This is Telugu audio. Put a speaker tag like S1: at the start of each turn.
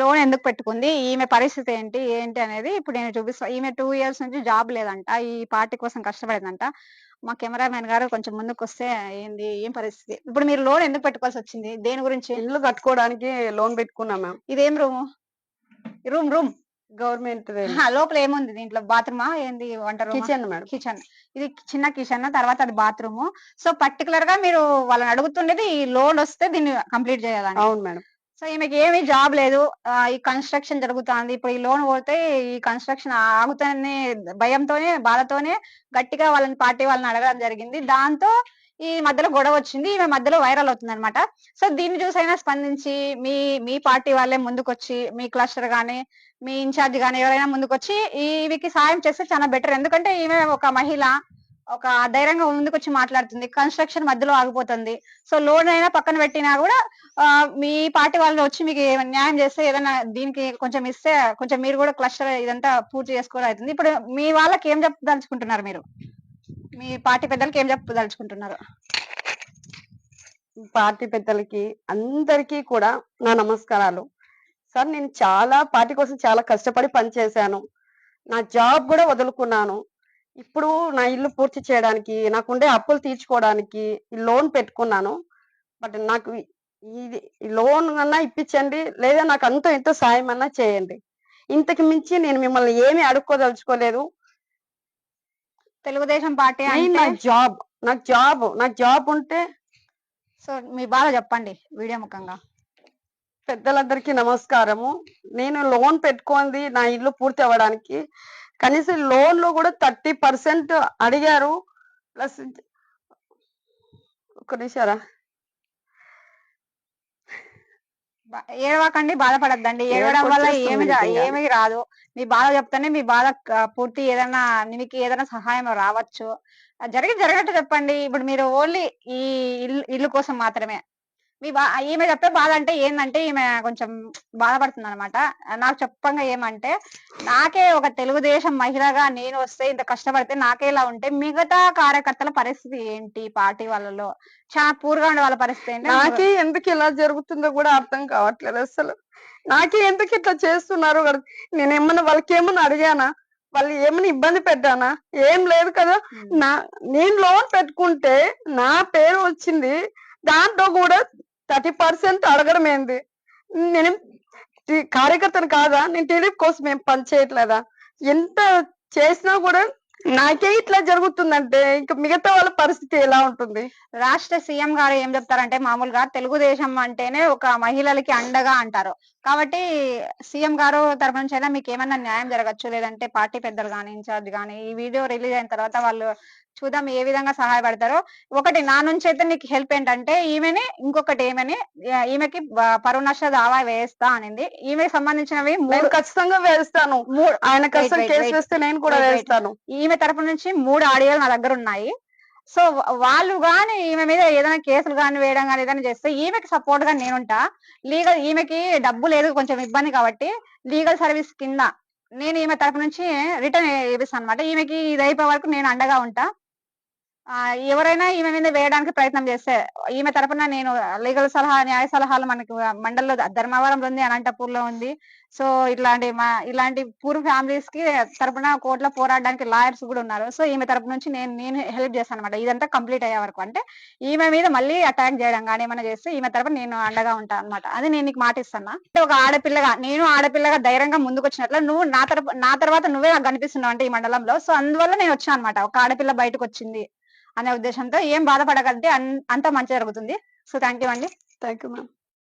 S1: లోన్ ఎందుకు పెట్టుకుంది? ఈమె పరిస్థితి ఏంటి? ఏంటి అనేది ఇప్పుడు నేను చూపిస్తా. ఈమె 2 ఇయర్స్ నుంచి జాబ్ లేదంట. ఈ పార్టీ కోసం కష్టపడిందంట. మా కెమెరామెన్ గారు కొంచెం ముందుకొస్తే ఏంది? ఏం పరిస్థితి? ఇప్పుడు మీరు లోన్ ఎందుకు పెట్టుకోవాల్సొచ్చింది? దేని గురించి?
S2: ఇల్లు కట్టుకోవడానికి లోన్ పెట్టుకున్నాం మ్యామ్.
S1: ఇదేం రూము? రూమ్.
S2: గవర్నమెంట్‌దే
S1: లోపల ఏముంది దీంట్లో? బాత్రూమా? ఏంది? వంట రూమా?
S2: Kitchen madam.
S1: కిచెన్. ఇది చిన్న కిచెన్. తర్వాత అది బాత్రూము. సో, పర్టిక్యులర్‌గా మీరు వాళ్ళని అడుగుతుండేది ఈ లోన్ వస్తే దీన్ని కంప్లీట్ చేయాలని.
S2: అవును మేడం.
S1: సో, ఈమెకేమి జాబ్ లేదు. ఈ కన్‌స్ట్రక్షన్ జరుగుతాంది. ఇప్పుడు ఈ లోన్ పోతే ఈ కన్‌స్ట్రక్షన్ ఆగుతదని భయంతోనే, బాధతోనే గట్టిగా వాళ్ళని పార్టీ వాళ్ళని అడగడం జరిగింది. దాంతో ఈ మధ్యలో గొడవొచ్చింది. ఈమె మధ్యలో వైరల్ అవుతుందనమాట. సో, దీన్ని చూసైనా స్పందించి మీ మీ పార్టీ వాళ్ళే ముందుకొచ్చి మీ క్లస్టర్ గాని, మీ ఇన్‌చార్జ్ గాని ఎవరైనా ముందుకొచ్చి ఈమెకి సాయం చేస్తే చాలా బెటర్. ఎందుకంటే ఈమె ఒక మహిళ. ఒక ధైర్యంగా ముందుకొచ్చి మాట్లాడుతుంది. కన్‌స్ట్రక్షన్ మధ్యలో ఆగిపోతుంది. సో, లోన్ అయినా పక్కన పెట్టినా గూడా మీ పార్టీ వాళ్ళు వచ్చి మీకు న్యాయం చేస్తే ఏదైనా దీనికి కొంచెం ఇస్తే కొంచెం మీరు గూడా క్లస్టర్ ఇదంతా పూర్తి చేసుకోవడం అయితుంది. ఇప్పుడు మీ వాళ్ళకి ఏం చెప్పదలుచుకుంటున్నారు మీరు? మీ పార్టీ పెద్దలకి ఏం చెప్పదలుచుకుంటున్నారు?
S2: పార్టీ పెద్దలకి అందరికీ కూడా నా నమస్కారాలు. సార్ నేను చాలా పార్టీ కోసం చాలా కష్టపడి పనిచేశాను. నా జాబ్ గూడా వదులుకున్నాను. ఇప్పుడు నా ఇల్లు పూర్తి చేయడానికి, నాకుండే అప్పులు తీర్చుకోవడానికి ఈ లోన్ పెట్టుకున్నాను. బట్ నాకు ఇది ఈ లోన్ అన్నా ఇప్పించండి. లేదా నాకు అంతో ఇంతో సాయం అన్నా చేయండి. ఇంతకు మించి నేను మిమ్మల్ని ఏమి అడుక్కోదలుచుకోలేదు.
S1: తెలుగుదేశం పార్టీ
S2: మెయిన్
S1: అంటే
S2: నాకు జాబ్ ఉంటే
S1: సో, మీ బాధ చెప్పండి వీడియో ముఖంగా.
S2: పెద్దలందరికీ నమస్కారము. నేను లోన్ పెట్టుకుంది నా ఇల్లు పూర్తి అవ్వడానికి. కనీసం లోన్‌లో కూడా 30% అడిగారు. ప్లస్ ఒక్క నిమిషం రా.
S1: ఏడవకండి, బాధపడొద్దండి. ఏడవడం వల్ల ఏమి రాదు. మీ బాధ చెప్తేనే మీ బాధ పూర్తి ఏదన్నా మీకు ఏదైనా సహాయం రావచ్చు. జరిగినట్టు చెప్పండి. ఇప్పుడు మీరు ఓన్లీ ఈ ఇల్లు కోసం మాత్రమే. ఈమె చెప్పే బాధ అంటే ఏందంటే ఈమె కొంచెం బాధపడుతుందనమాట. నాకు చెప్పంగా ఏమంటే, నాకే ఒక తెలుగుదేశం మహిళగా నేను వస్తే ఇంత కష్టపడితే నాకే ఇలా ఉంటే మిగతా కార్యకర్తల పరిస్థితి ఏంటి? పార్టీ వాళ్ళలో చాలా పూర్‌గా ఉండే వాళ్ళ పరిస్థితి ఏంటి?
S2: నాకే ఎందుకు ఇలా జరుగుతుందో కూడా అర్థం కావట్లేదు అసలు. నాకే ఎందుకు ఇట్లా చేస్తున్నారు కూడా నేనేమన్నా వాళ్ళకేమన్నా అడిగానా? వాళ్ళు ఏమన్నా ఇబ్బంది పెట్టానా? ఏం లేదు కదా! నా నేను లోన్ పెట్టుకుంటే నా పేరు వచ్చింది. దాంట్లో కూడా 30% అడగడం ఏంది? నేనేం కార్యకర్తను కాదా? నేను టీడీపీ కోసం ఏం పని చేయట్లేదా? ఎంత చేసినా కూడా నాకే ఇట్లా జరుగుతుందంటే ఇంక మిగతా వాళ్ళ పరిస్థితి ఎలా ఉంటుంది?
S1: రాష్ట్ర సీఎం గారు ఏం చెప్తారంటే మామూలుగా తెలుగుదేశం అంటేనే ఒక మహిళలకి అండగా అంటారు. కాబట్టి సీఎం గారు తరపు నుంచి అయినా మీకేమన్నా న్యాయం జరగచ్చు. లేదంటే పార్టీ పెద్దలు గాని, ఇన్‌చార్జ్ గాని ఈ వీడియో రిలీజ్ అయిన తర్వాత వాళ్ళు చూద్దాం ఏ విధంగా సహాయపడతారో. ఒకటి నా నుంచైతే నీకు హెల్ప్ ఏంటంటే ఇంకొకటి ఈమెకి పరువు నష్ట దావా వేస్తా అనింది. ఈమెకి సంబంధించినవి
S2: నేను ఖచ్చితంగా వేస్తాను. ఆయన కోసం కేసు వేస్తే నేను కూడా వేస్తాను.
S1: ఈమె తరపు నుంచి 3 ఆడియోలు నా దగ్గరున్నాయి. సో, వాళ్ళు గాని ఈమె మీద ఏదైనా కేసులు గాని వేయడం గాని ఏదైనా చేస్తే ఈమెకి సపోర్ట్‌గా నేనుంటా. ఈమెకి డబ్బు లేదు కొంచెం ఇబ్బంది కాబట్టి లీగల్ సర్వీస్ కింద నేను ఈమె తరపు నుంచి రిటర్న్ ఏపిస్తానన్నమాట. ఈమెకి ఇది అయిపోయే వరకు నేను అండగా ఉంటా. ఎవరైనా ఈమె మీద వేయడానికి ప్రయత్నం చేస్తే ఈమె తరపున నేను లీగల్ సలహా, న్యాయ సలహాలు మనకి మండలిలో ధర్మవరంలో ఉంది, అనంతపూర్‌లో ఉంది. సో, ఇలాంటి పూర్ ఫ్యామిలీస్‌కి తరపున కోర్ట్‌లో పోరాడడానికి లాయర్స్ గూడా ఉన్నారు. సో, ఈమె తరపు నుంచి నేను హెల్ప్ చేస్తానన్నమాట. ఇదంతా కంప్లీట్ అయ్యే వరకు. అంటే ఈమె మీద మళ్ళీ అటాక్ చేయడం గాని ఏమైనా చేస్తే ఈమె తరపున నేను అండగా ఉంటా అన్నమాట. అది నేను నీకు మాటిస్తున్నా. ఒక ఆడపిల్లగా నేను ఆడపిల్లగా ధైర్యంగా ముందుకొచ్చినట్ల నువ్వు నా తర్వాత నువ్వే నాకు కనిపిస్తున్నావు అంటే ఈ మండలంలో. సో, అందువల్ల నేను వచ్చా అన్నమాట. ఒక ఆడపిల్ల బయటకొచ్చింది అనే ఉద్దేశంతో ఏం బాధపడకండి. అంతా మంచి జరుగుతుంది. సో, థాంక్ యూ అండి.
S2: Thank you ma'am.